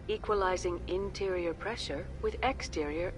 Equalizing interior pressure with exterior.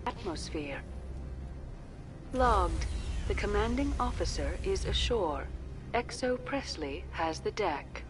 Atmosphere. Logged. The commanding officer is ashore. Exo Presley has the deck.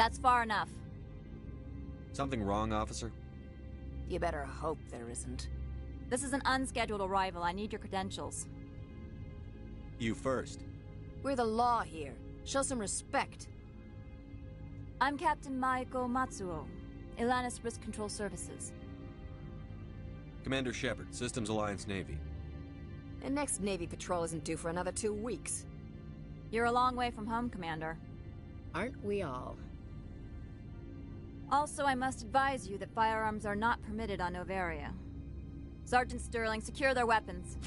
That's far enough. Something wrong, officer? You better hope there isn't. This is an unscheduled arrival. I need your credentials. You first. We're the law here. Show some respect. I'm Captain Maiko Matsuo, Ilanis Risk Control Services. Commander Shepard, Systems Alliance Navy. The next Navy patrol isn't due for another 2 weeks. You're a long way from home, Commander. Aren't we all? Also, I must advise you that firearms are not permitted on Noveria. Sergeant Sterling, secure their weapons.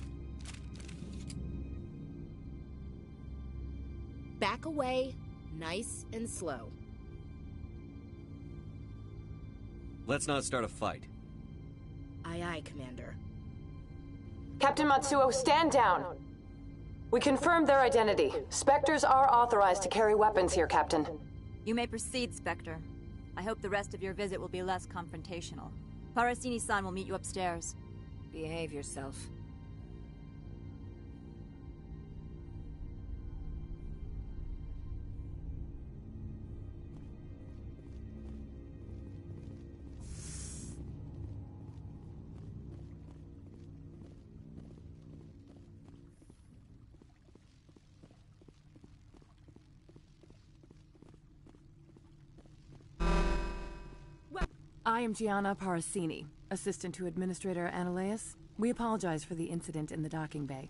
Back away, nice and slow. Let's not start a fight. Aye, aye, Commander. Captain Matsuo, stand down. We confirmed their identity. Spectres are authorized to carry weapons here, Captain. You may proceed, Spectre. I hope the rest of your visit will be less confrontational. Parasini-san will meet you upstairs. Behave yourself. I am Gianna Parasini, assistant to Administrator Analeas. We apologize for the incident in the docking bay.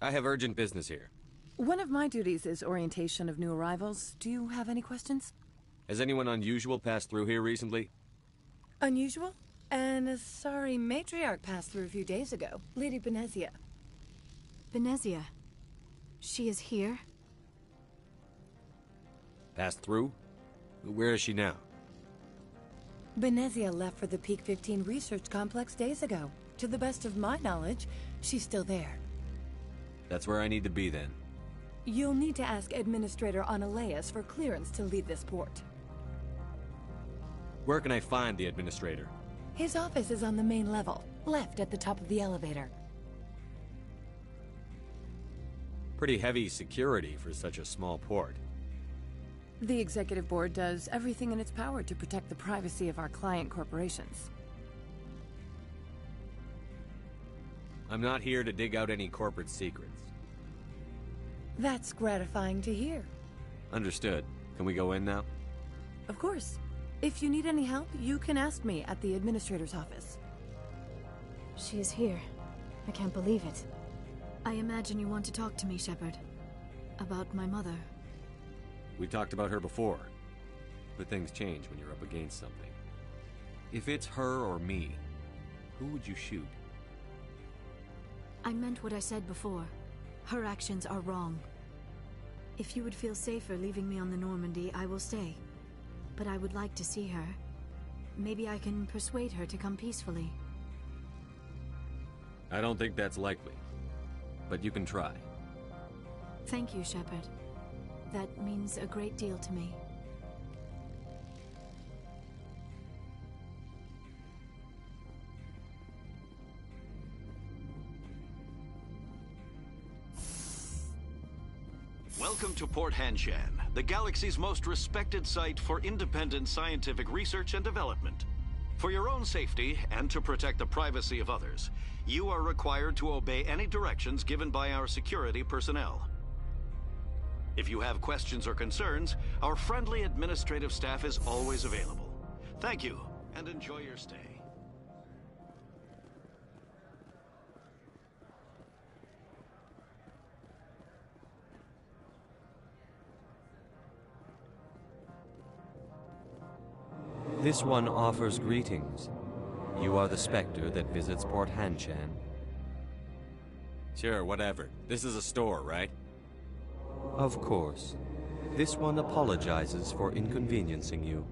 I have urgent business here. One of my duties is orientation of new arrivals. Do you have any questions? Has anyone unusual passed through here recently? Unusual? And a sorry matriarch passed through a few days ago. Lady Benezia. Benezia? She is here? Passed through? Where is she now? Benezia left for the Peak 15 research complex days ago. To the best of my knowledge, she's still there. That's where I need to be then. You'll need to ask Administrator Analeas for clearance to leave this port. Where can I find the Administrator? His office is on the main level, left at the top of the elevator. Pretty heavy security for such a small port. The Executive Board does everything in its power to protect the privacy of our client corporations. I'm not here to dig out any corporate secrets. That's gratifying to hear. Understood. Can we go in now? Of course. If you need any help, you can ask me at the Administrator's office. She is here. I can't believe it. I imagine you want to talk to me, Shepard. About my mother. We talked about her before, but things change when you're up against something. If it's her or me, who would you shoot? I meant what I said before. Her actions are wrong. If you would feel safer leaving me on the Normandy, I will stay. But I would like to see her. Maybe I can persuade her to come peacefully. I don't think that's likely, but you can try. Thank you, Shepard. That means a great deal to me. Welcome to Port Hanshan, the galaxy's most respected site for independent scientific research and development. For your own safety and to protect the privacy of others, you are required to obey any directions given by our security personnel. If you have questions or concerns, our friendly administrative staff is always available. Thank you, and enjoy your stay. This one offers greetings. You are the Spectre that visits Port Hanshan. Sure, whatever. This is a store, right? Of course. This one apologizes for inconveniencing you.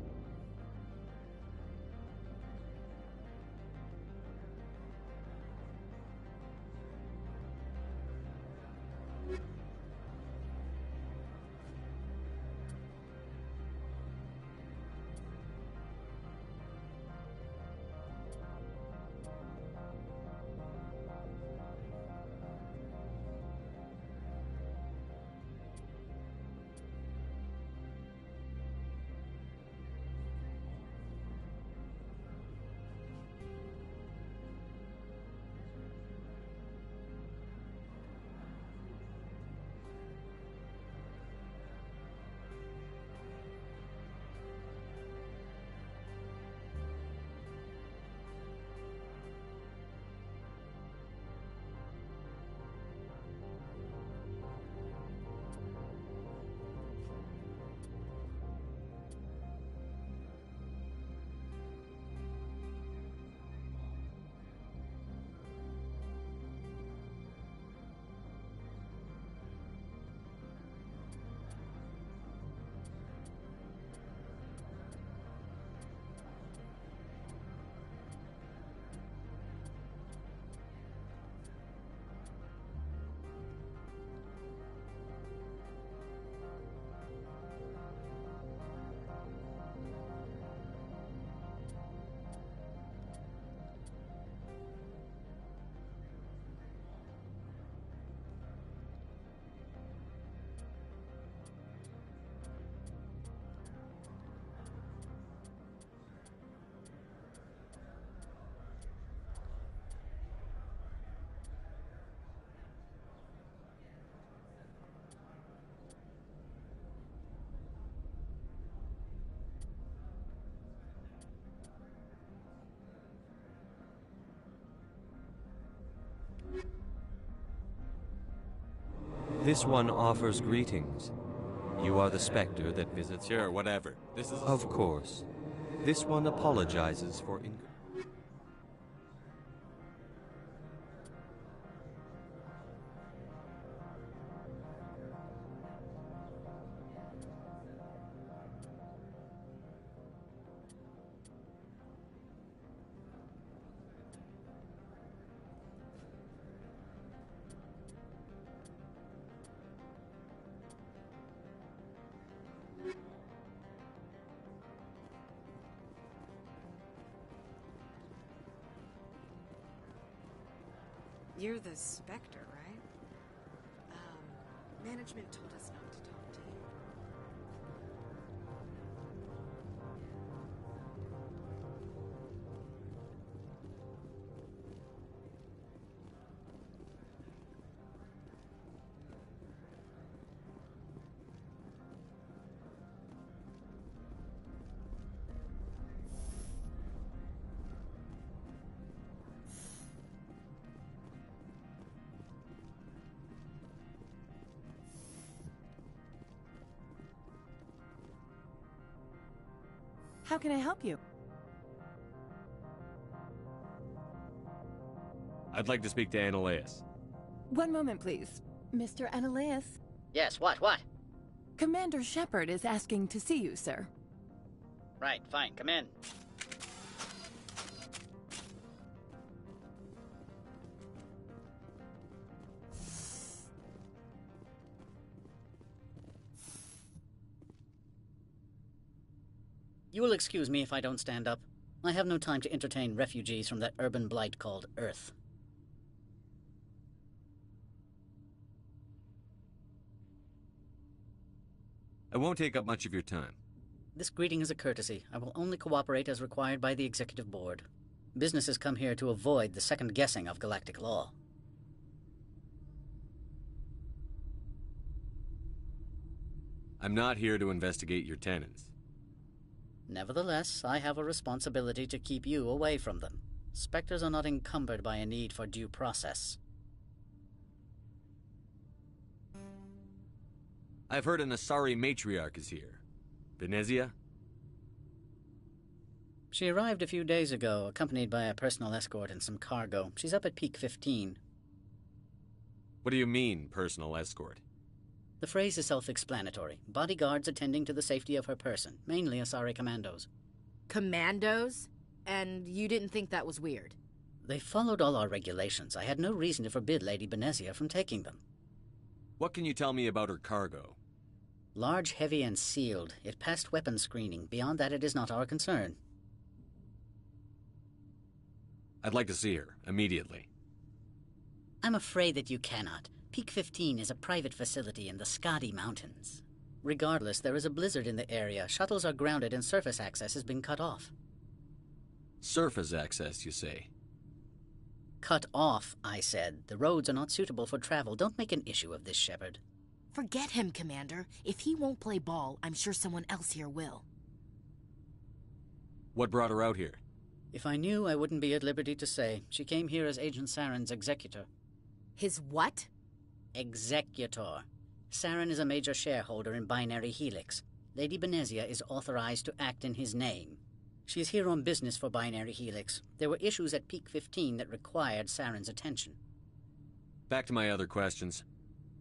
This one offers greetings. You are the specter that visits... Sure, whatever. This is... Of course. This one apologizes for... You're the Spectre, right? Management told us not to talk to you. How can I help you? I'd like to speak to Annaleas. One moment, please. Mr. Annaleas? Yes, what? Commander Shepard is asking to see you, sir. Right, fine, come in. You will excuse me if I don't stand up. I have no time to entertain refugees from that urban blight called Earth. I won't take up much of your time. This greeting is a courtesy. I will only cooperate as required by the Executive Board. Businesses come here to avoid the second guessing of galactic law. I'm not here to investigate your tenants. Nevertheless, I have a responsibility to keep you away from them. Spectres are not encumbered by a need for due process. I've heard an Asari matriarch is here. Venezia? She arrived a few days ago, accompanied by a personal escort and some cargo. She's up at Peak 15. What do you mean, personal escort? The phrase is self-explanatory. Bodyguards attending to the safety of her person, mainly Asari commandos. Commandos? And you didn't think that was weird? They followed all our regulations. I had no reason to forbid Lady Venezia from taking them. What can you tell me about her cargo? Large, heavy, and sealed. It passed weapons screening. Beyond that, it is not our concern. I'd like to see her, immediately. I'm afraid that you cannot. Peak 15 is a private facility in the Skadi Mountains. Regardless, there is a blizzard in the area. Shuttles are grounded and surface access has been cut off. Surface access, you say? Cut off, I said. The roads are not suitable for travel. Don't make an issue of this, Shepard. Forget him, Commander. If he won't play ball, I'm sure someone else here will. What brought her out here? If I knew, I wouldn't be at liberty to say. She came here as Agent Saren's executor. His what? Executor. Saren is a major shareholder in Binary Helix. Lady Venezia is authorized to act in his name. She is here on business for Binary Helix. There were issues at Peak 15 that required Saren's attention. Back to my other questions.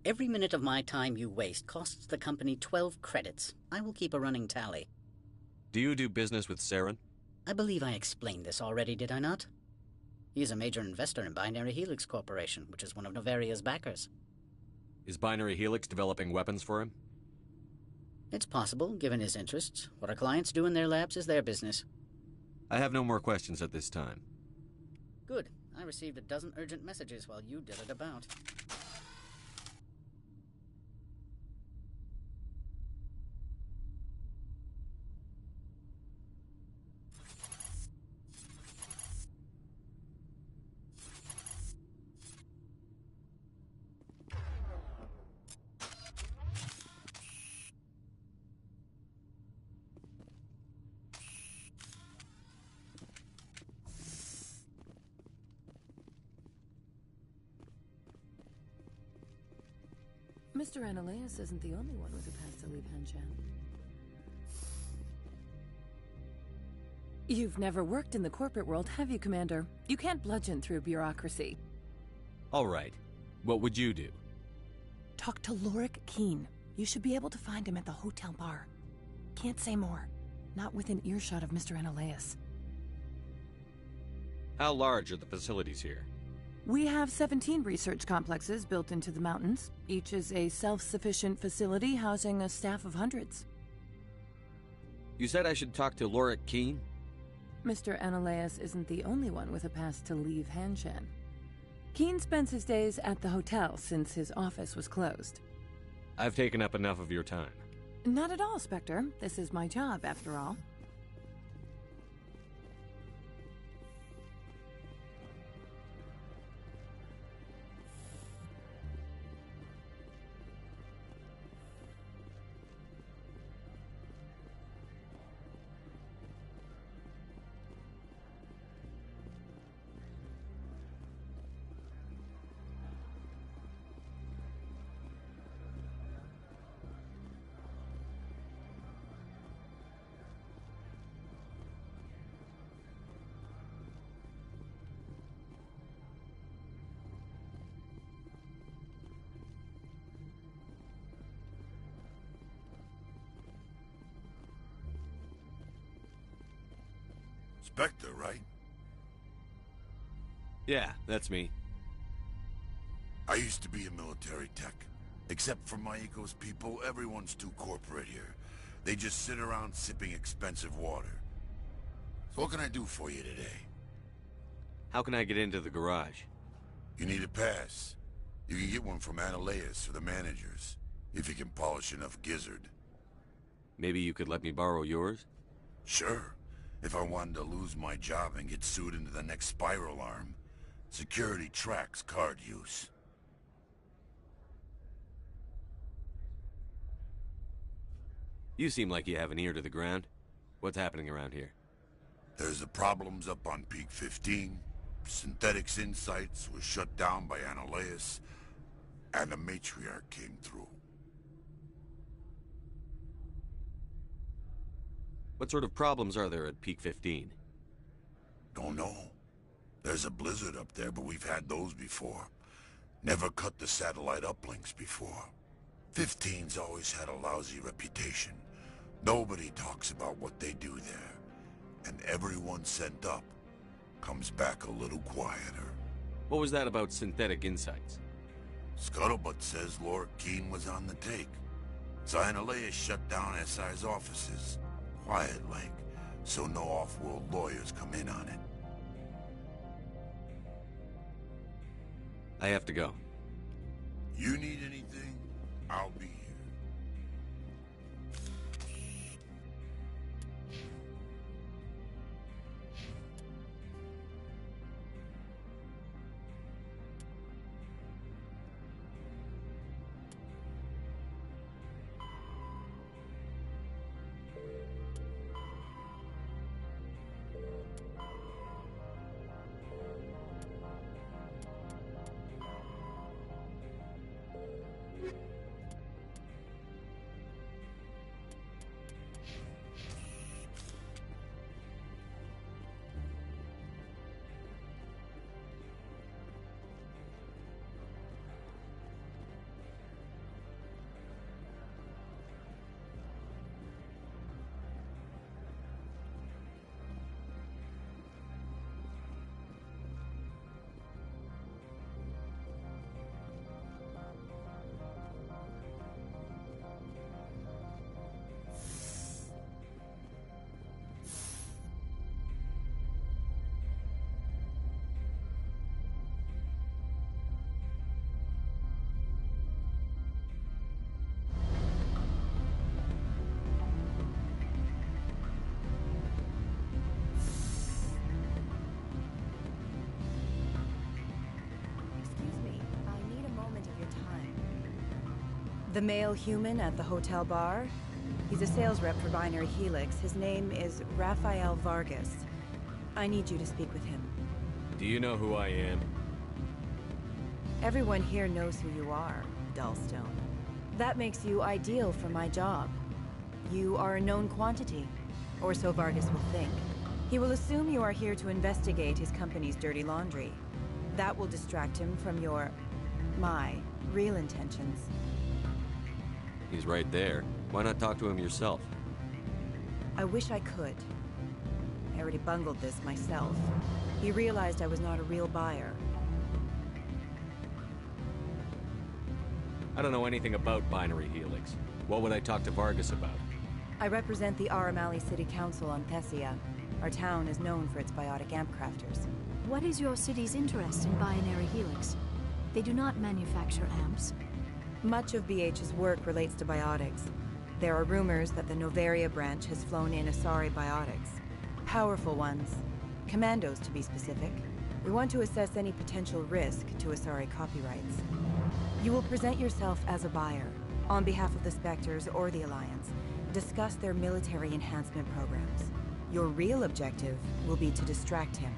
Every minute of my time you waste costs the company 12 credits. I will keep a running tally. Do you do business with Saren? I believe I explained this already, did I not? He is a major investor in Binary Helix Corporation, which is one of Novaria's backers. Is Binary Helix developing weapons for him? It's possible, given his interests. What our clients do in their labs is their business. I have no more questions at this time. Good. I received a dozen urgent messages while you did it about. Mr. Ananias isn't the only one with a past to leave Hanshan. You've never worked in the corporate world, have you, Commander? You can't bludgeon through bureaucracy. All right. What would you do? Talk to Lorik Keene. You should be able to find him at the hotel bar. Can't say more. Not within earshot of Mr. Ananias. How large are the facilities here? We have 17 research complexes built into the mountains. Each is a self-sufficient facility housing a staff of hundreds. You said I should talk to Lorik Keene? Mr. Ananias isn't the only one with a pass to leave Hanshan. Keene spends his days at the hotel since his office was closed. I've taken up enough of your time. Not at all, Spectre. This is my job, after all. Spectre, right? Yeah, that's me. I used to be a military tech. Except for my Ecos people, everyone's too corporate here. They just sit around sipping expensive water. So what can I do for you today? How can I get into the garage? You need a pass. You can get one from Ananias or the managers, if you can polish enough gizzard. Maybe you could let me borrow yours? Sure. If I wanted to lose my job and get sued into the next spiral arm. Security tracks card use. You seem like you have an ear to the ground. What's happening around here? There's the problems up on Peak 15. Synthetics Insights was shut down by Ananias, and the matriarch came through. What sort of problems are there at Peak 15? Don't know. There's a blizzard up there, but we've had those before. Never cut the satellite uplinks before. 15's always had a lousy reputation. Nobody talks about what they do there. And everyone sent up comes back a little quieter. What was that about Synthetic Insights? Scuttlebutt says Lorik Keene was on the take. So Ananias shut down SI's offices. Quiet like, so no off-world lawyers come in on it. I have to go. You need anything, I'll be here. The male human at the hotel bar? He's a sales rep for Binary Helix. His name is Rafael Vargas. I need you to speak with him. Do you know who I am? Everyone here knows who you are, Dullstone. That makes you ideal for my job. You are a known quantity, or so Vargas will think. He will assume you are here to investigate his company's dirty laundry. That will distract him from my real intentions. He's right there. Why not talk to him yourself? I wish I could. I already bungled this myself. He realized I was not a real buyer. I don't know anything about Binary Helix. What would I talk to Vargas about? I represent the Aramali City Council on Thessia. Our town is known for its biotic amp crafters. What is your city's interest in Binary Helix? They do not manufacture amps. Much of BH's work relates to biotics. There are rumors that the Novaria branch has flown in Asari biotics. Powerful ones. Commandos, to be specific. We want to assess any potential risk to Asari copyrights. You will present yourself as a buyer, on behalf of the Spectres or the Alliance. Discuss their military enhancement programs. Your real objective will be to distract him.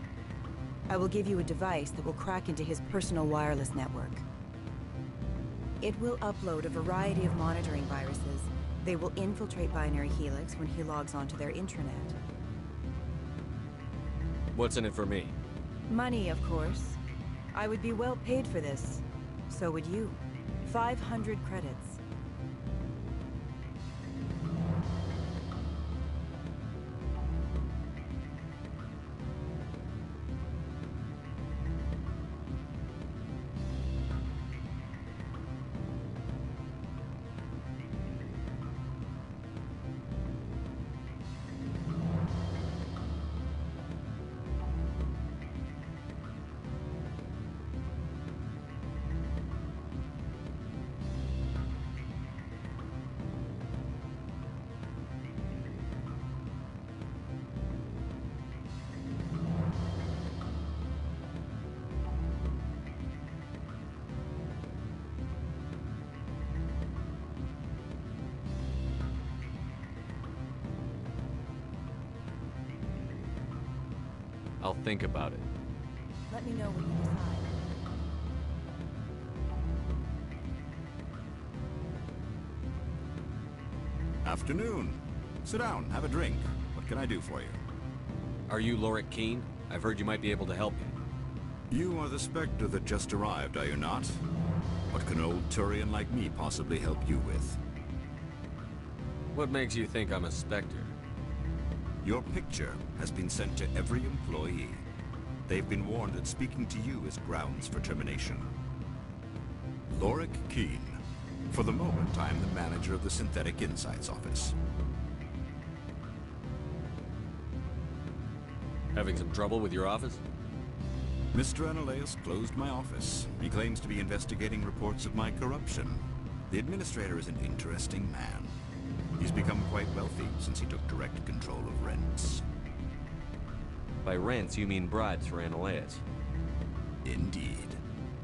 I will give you a device that will crack into his personal wireless network. It will upload a variety of monitoring viruses. They will infiltrate Binary Helix when he logs onto their intranet. What's in it for me? Money, of course. I would be well paid for this. So would you. 500 credits. I'll think about it. Let me know what you decide. Afternoon. Sit down, have a drink. What can I do for you? Are you Lorik Keene? I've heard you might be able to help me. You are the Spectre that just arrived, are you not? What can old Turian like me possibly help you with? What makes you think I'm a Spectre? Your picture has been sent to every employee. They've been warned that speaking to you is grounds for termination. Lorik Keene. For the moment, I am the manager of the Synthetic Insights Office. Having some trouble with your office? Mr. Analeas closed my office. He claims to be investigating reports of my corruption. The administrator is an interesting man. He's become quite wealthy since he took direct control of rents. By rents, you mean bribes for Analeas? Indeed.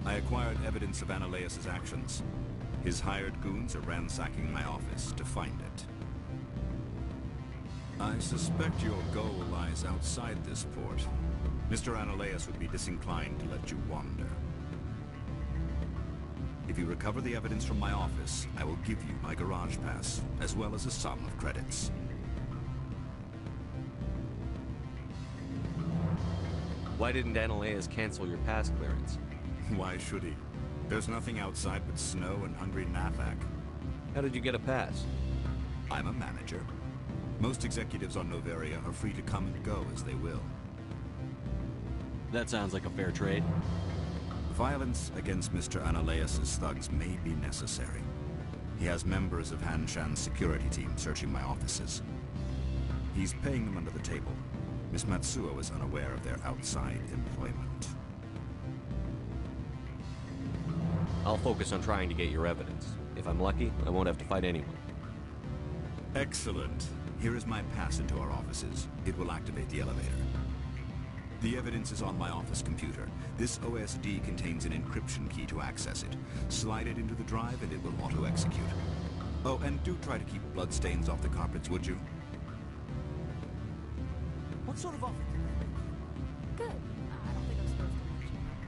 I acquired evidence of Analeas' actions. His hired goons are ransacking my office to find it. I suspect your goal lies outside this port. Mr. Analeas would be disinclined to let you wander. If you recover the evidence from my office, I will give you my garage pass, as well as a sum of credits. Why didn't Analeas cancel your pass clearance? Why should he? There's nothing outside but snow and hungry Nafak. How did you get a pass? I'm a manager. Most executives on Novaria are free to come and go as they will. That sounds like a fair trade. Violence against Mr. Analeas' thugs may be necessary. He has members of Han Shan's security team searching my offices. He's paying them under the table. Miss Matsuo is unaware of their outside employment. I'll focus on trying to get your evidence. If I'm lucky, I won't have to fight anyone. Excellent. Here is my pass into our offices. It will activate the elevator. The evidence is on my office computer. This OSD contains an encryption key to access it. Slide it into the drive and it will auto-execute. Oh, and do try to keep bloodstains off the carpets, would you? What sort of offer did they make you? Good. I don't think I'm supposed to mention that.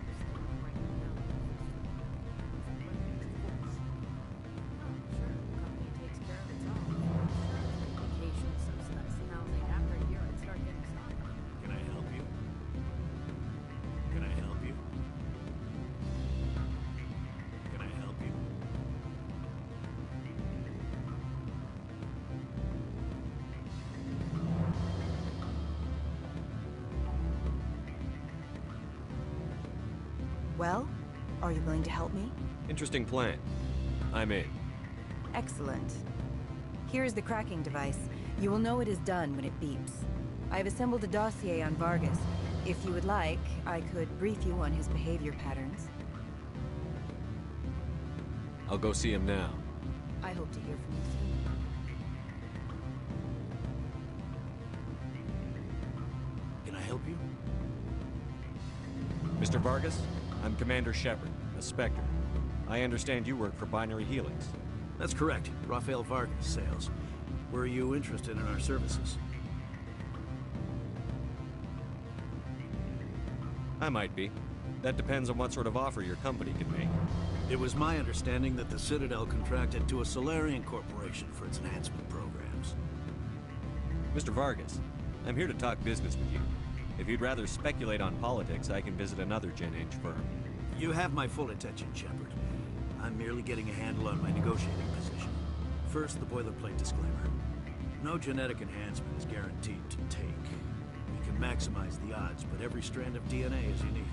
Well, are you willing to help me? Interesting plan. I'm in. Excellent. Here is the cracking device. You will know it is done when it beeps. I have assembled a dossier on Vargas. If you would like, I could brief you on his behavior patterns. I'll go see him now. I hope to hear from you soon. Can I help you? Mr. Vargas, I'm Commander Shepard, a Spectre. I understand you work for Binary Helix. That's correct. Rafael Vargas, sales. Were you interested in our services? I might be. That depends on what sort of offer your company can make. It was my understanding that the Citadel contracted to a Solarian corporation for its enhancement programs. Mr. Vargas, I'm here to talk business with you. If you'd rather speculate on politics, I can visit another Gen Eng firm. You have my full attention, Shepard. I'm merely getting a handle on my negotiating position. First, the boilerplate disclaimer. No genetic enhancement is guaranteed to take. We can maximize the odds, but every strand of DNA is unique.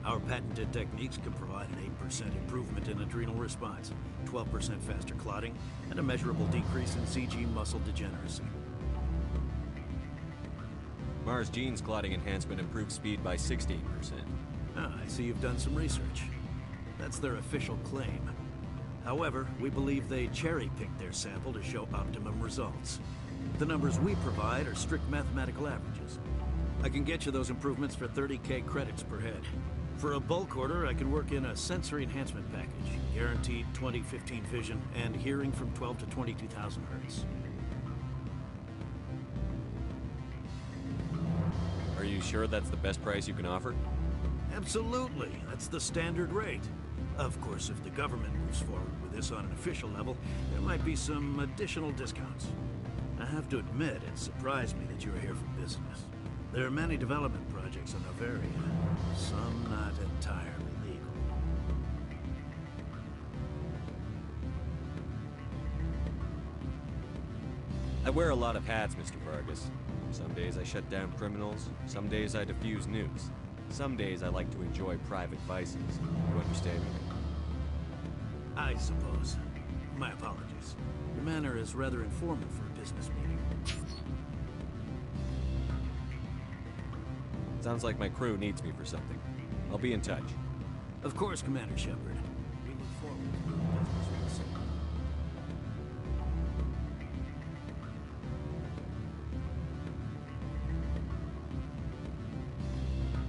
Our patented techniques can provide an 8% improvement in adrenal response, 12% faster clotting, and a measurable decrease in CG muscle degeneracy. Mars Gene's clotting enhancement improves speed by 16%. Ah, I see you've done some research. That's their official claim. However, we believe they cherry-picked their sample to show optimum results. The numbers we provide are strict mathematical averages. I can get you those improvements for 30K credits per head. For a bulk order, I can work in a sensory enhancement package, guaranteed 20/15 vision, and hearing from 12 to 22,000 hertz. Are you sure that's the best price you can offer? Absolutely. That's the standard rate. Of course, if the government moves forward with this on an official level, there might be some additional discounts. I have to admit, it surprised me that you were here for business. There are many development projects on Noveria, some not entirely legal. I wear a lot of hats, Mr. Vargas. Some days I shut down criminals, some days I defuse nukes. Some days I like to enjoy private vices. You understand me? I suppose. My apologies. Your manner is rather informal for a business meeting. Sounds like my crew needs me for something. I'll be in touch. Of course, Commander Shepard. We look forward to doing business with us.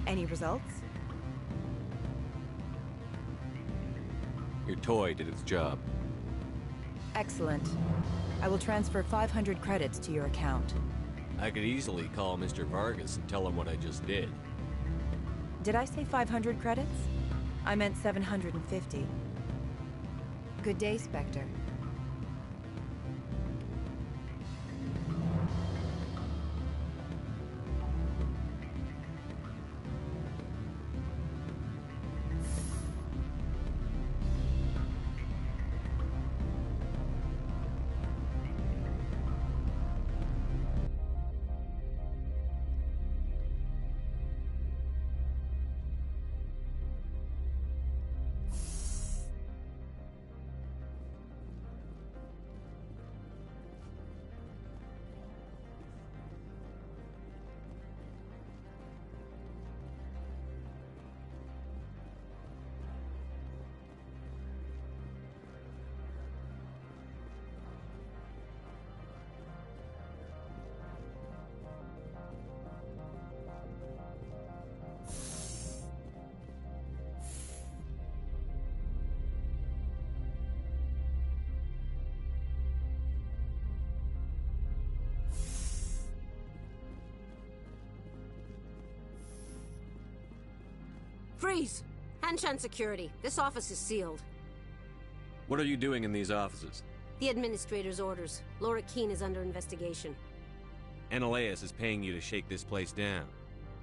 Any results? Your toy did its job. Excellent. I will transfer 500 credits to your account. I could easily call Mr. Vargas and tell him what I just did. Did I say 500 credits? I meant 750. Good day, Spectre. Freeze! Hanshan security. This office is sealed. What are you doing in these offices? The administrator's orders. Laura Keene is under investigation. Ananias is paying you to shake this place down.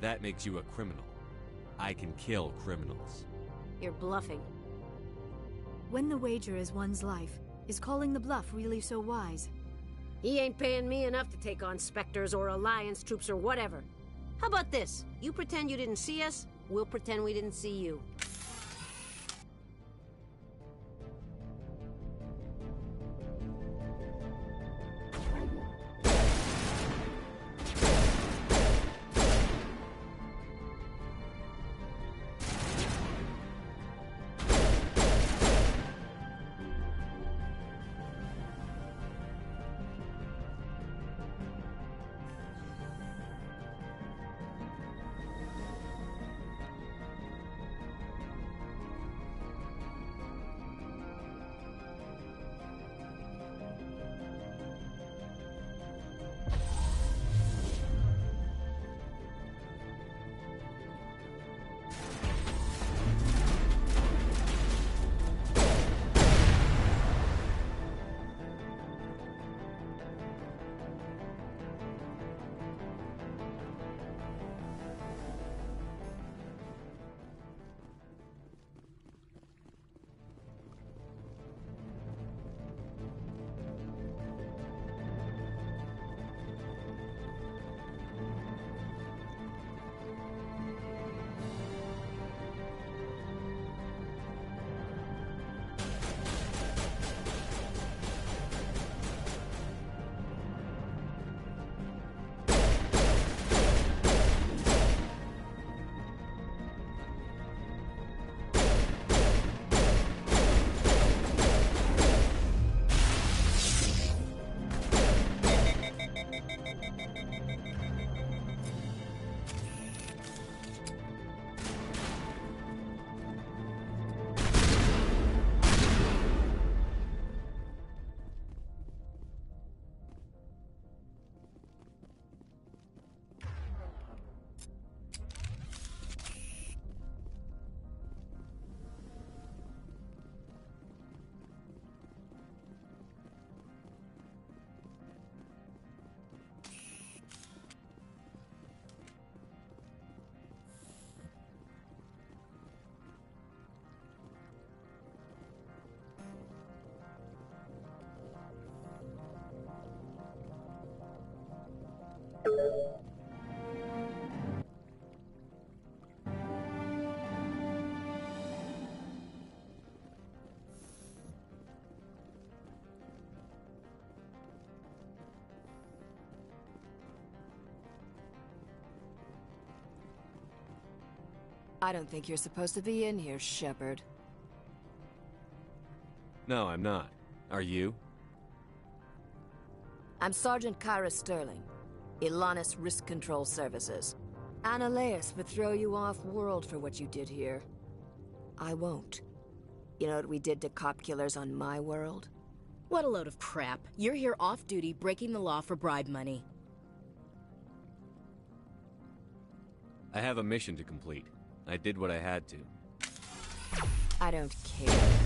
That makes you a criminal. I can kill criminals. You're bluffing. When the wager is one's life, is calling the bluff really so wise? He ain't paying me enough to take on Spectres or Alliance troops or whatever. How about this? You pretend you didn't see us, We'll pretend we didn't see you. I don't think you're supposed to be in here, Shepard. No, I'm not. Are you? I'm Sergeant Kyra Sterling, Ilanis Risk Control Services. Annaleus would throw you off-world for what you did here. I won't. You know what we did to cop killers on my world? What a load of crap. You're here off-duty, breaking the law for bribe money. I have a mission to complete. I did what I had to. I don't care.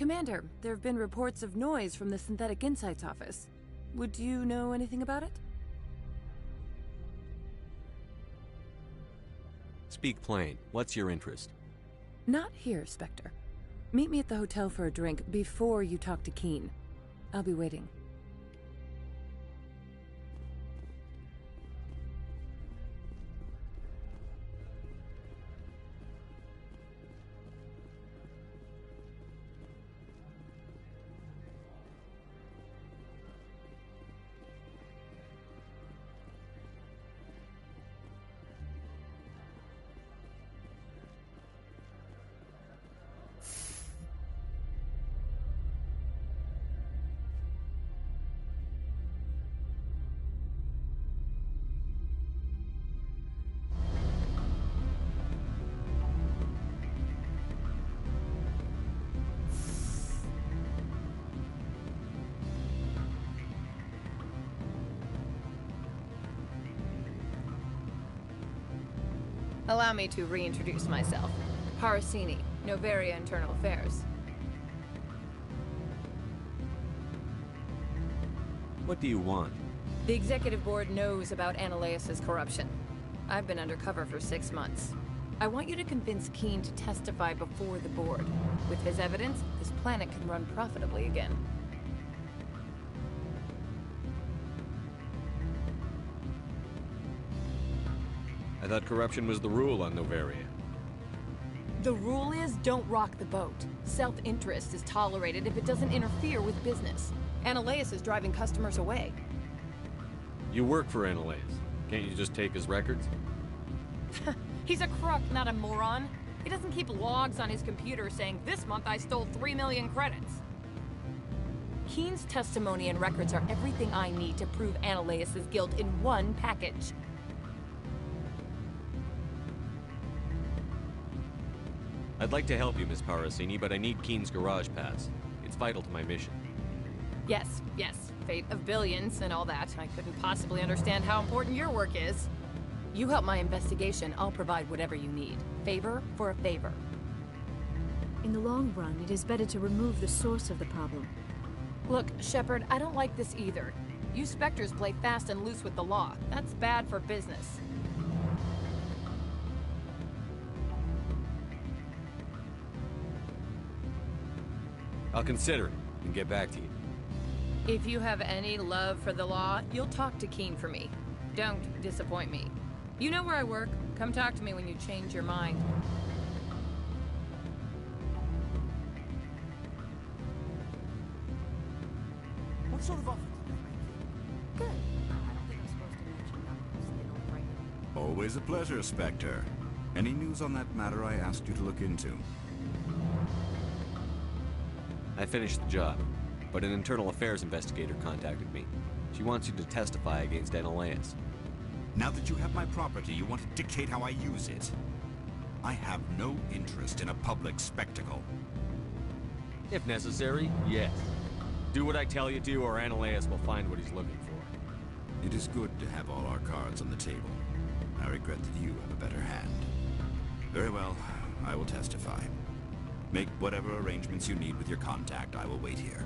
Commander, there have been reports of noise from the Synthetic Insights office. Would you know anything about it? Speak plain. What's your interest? Not here, Spectre. Meet me at the hotel for a drink before you talk to Keen. I'll be waiting. Allow me to reintroduce myself. Parasini, Novaria Internal Affairs. What do you want? The Executive Board knows about Ananias' corruption. I've been undercover for 6 months. I want you to convince Keen to testify before the Board. With his evidence, this planet can run profitably again. I thought corruption was the rule on Novaria. The rule is, don't rock the boat. Self-interest is tolerated if it doesn't interfere with business. Ananias is driving customers away. You work for Ananias. Can't you just take his records? He's a crook, not a moron. He doesn't keep logs on his computer saying, this month I stole 3 million credits. Keen's testimony and records are everything I need to prove Ananias' guilt in one package. I'd like to help you, Miss Parasini, but I need Keen's garage pass. It's vital to my mission. Yes, fate of billions and all that. I couldn't possibly understand how important your work is. You help my investigation, I'll provide whatever you need. Favor for a favor. In the long run, it is better to remove the source of the problem. Look, Shepard, I don't like this either. You Spectres play fast and loose with the law. That's bad for business. I'll consider it and get back to you. If you have any love for the law, you'll talk to Keen for me. Don't disappoint me. You know where I work. Come talk to me when you change your mind. What sort of offer did they make? Good. I don't think I'm supposed to mention numbers. They don't write them. Always a pleasure, Spectre. Any news on that matter I asked you to look into? I finished the job, but an internal affairs investigator contacted me. She wants you to testify against Ananias. Now that you have my property, you want to dictate how I use it. I have no interest in a public spectacle. If necessary, yes. Do what I tell you to, or Ananias will find what he's looking for. It is good to have all our cards on the table. I regret that you have a better hand. Very well, I will testify. Make whatever arrangements you need with your contact. I will wait here.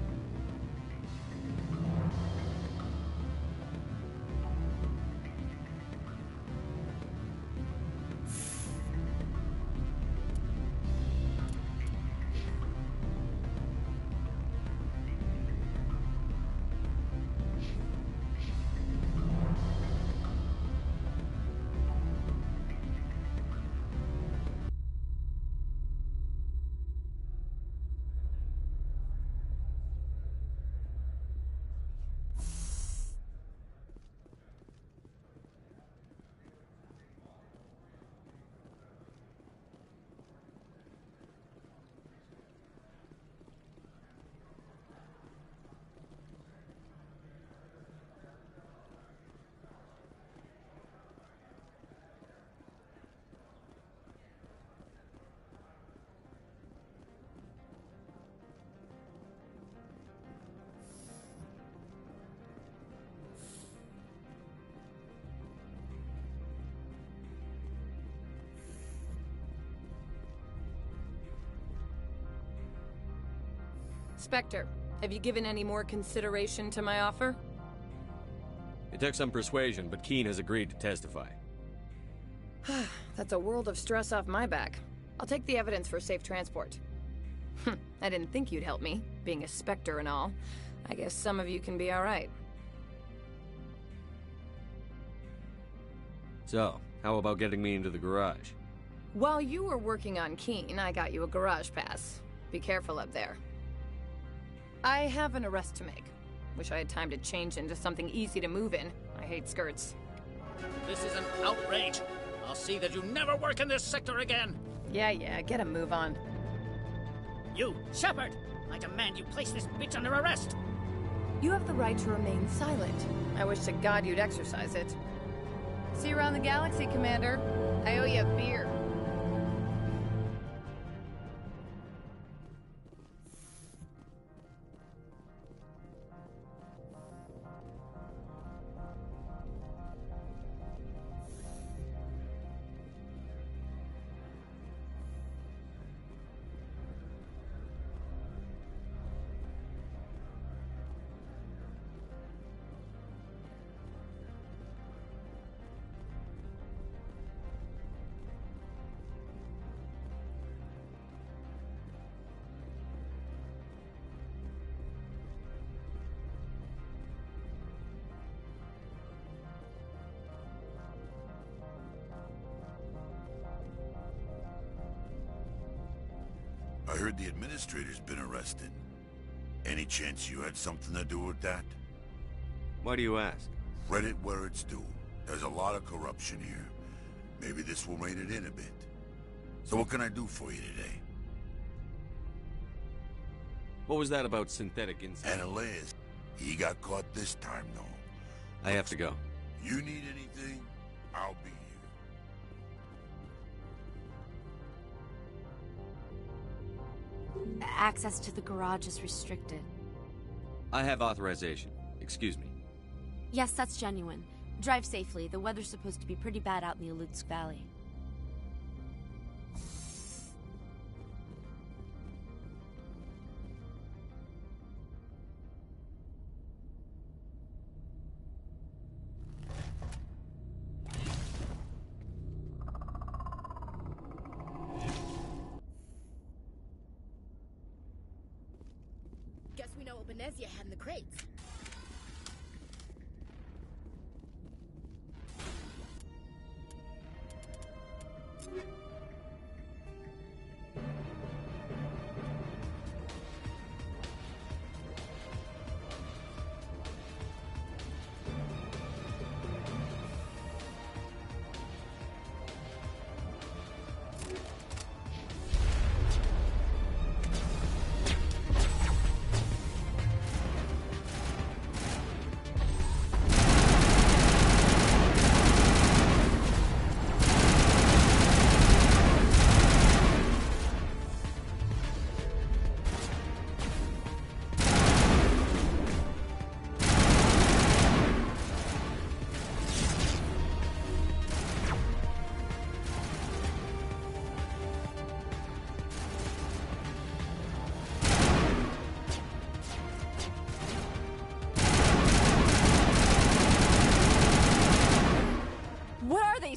Spectre, have you given any more consideration to my offer? It took some persuasion, but Keene has agreed to testify. That's a world of stress off my back. I'll take the evidence for safe transport. I didn't think you'd help me, being a Spectre and all. I guess some of you can be alright. So, how about getting me into the garage? While you were working on Keene, I got you a garage pass. Be careful up there. I have an arrest to make. Wish I had time to change into something easy to move in. I hate skirts. This is an outrage. I'll see that you never work in this sector again. Yeah, get a move on. You, Shepard! I demand you place this bitch under arrest! You have the right to remain silent. I wish to God you'd exercise it. See you around the galaxy, Commander. I owe you a beer. I heard the administrator's been arrested. Any chance you had something to do with that? Why do you ask? Credit where it's due. There's a lot of corruption here. Maybe this will rein it in a bit. So what can I do for you today? What was that about synthetic insect? Ananias. He got caught this time, though. I have to go. You need anything? I'll be here. Access to the garage is restricted. I have authorization. Excuse me. Yes, that's genuine. Drive safely. The weather's supposed to be pretty bad out in the Alutsk Valley. Guess we know what Benezia had in the crates.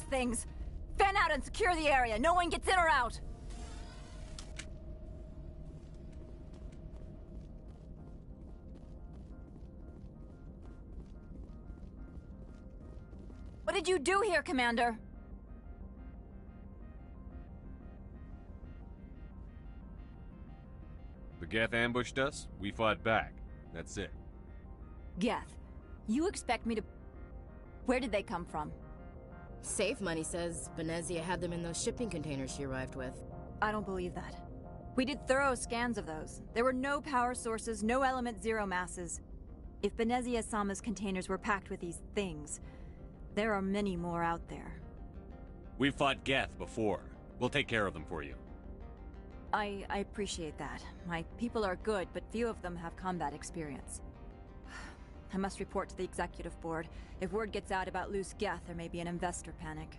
Things. Fan out and secure the area. No one gets in or out. What did you do here, Commander? The Geth ambushed us. We fought back. That's it. Geth, you expect me to... Where did they come from? Safe Money says Benezia had them in those shipping containers she arrived with. I don't believe that. We did thorough scans of those. There were no power sources, no element zero masses. If Benezia-sama's containers were packed with these things, there are many more out there. We've fought Geth before. We'll take care of them for you. I appreciate that. My people are good, but few of them have combat experience. I must report to the executive board. If word gets out about loose Geth, there may be an investor panic.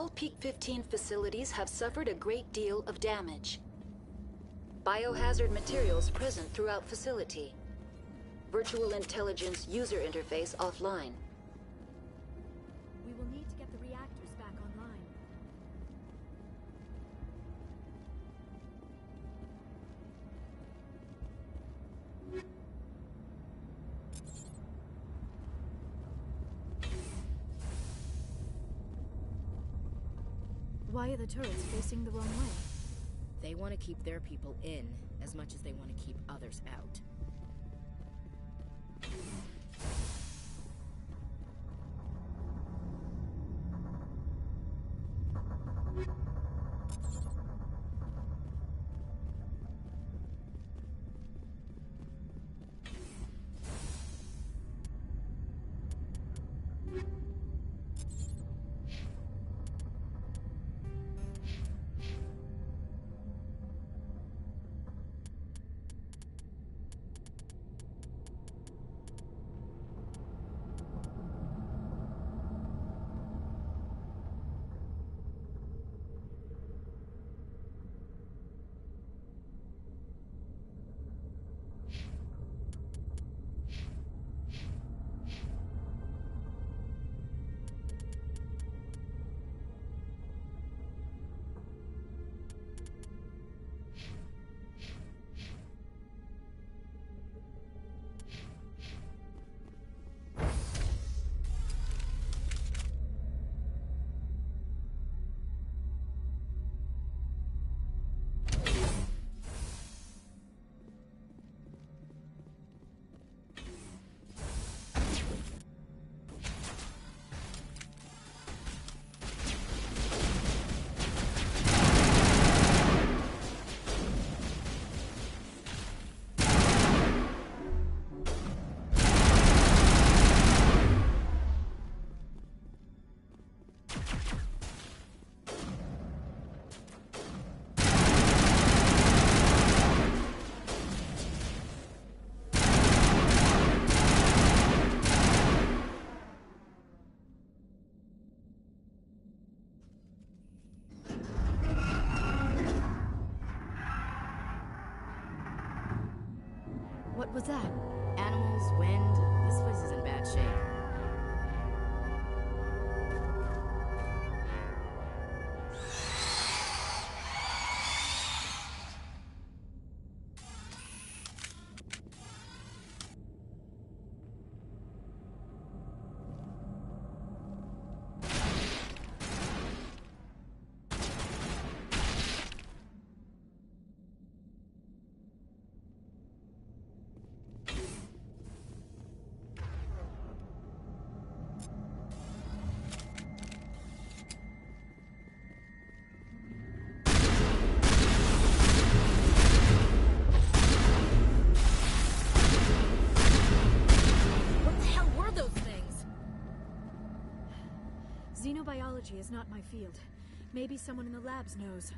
All Peak 15 facilities have suffered a great deal of damage. Biohazard materials present throughout facility. Virtual intelligence user interface offline. We will need to get the reactors back online. Why are the turrets facing the wrong way? They want to keep their people in as much as they want to keep others out. What was that? Animals, wind. This place is in bad shape. Xenobiology is not my field. Maybe someone in the labs knows.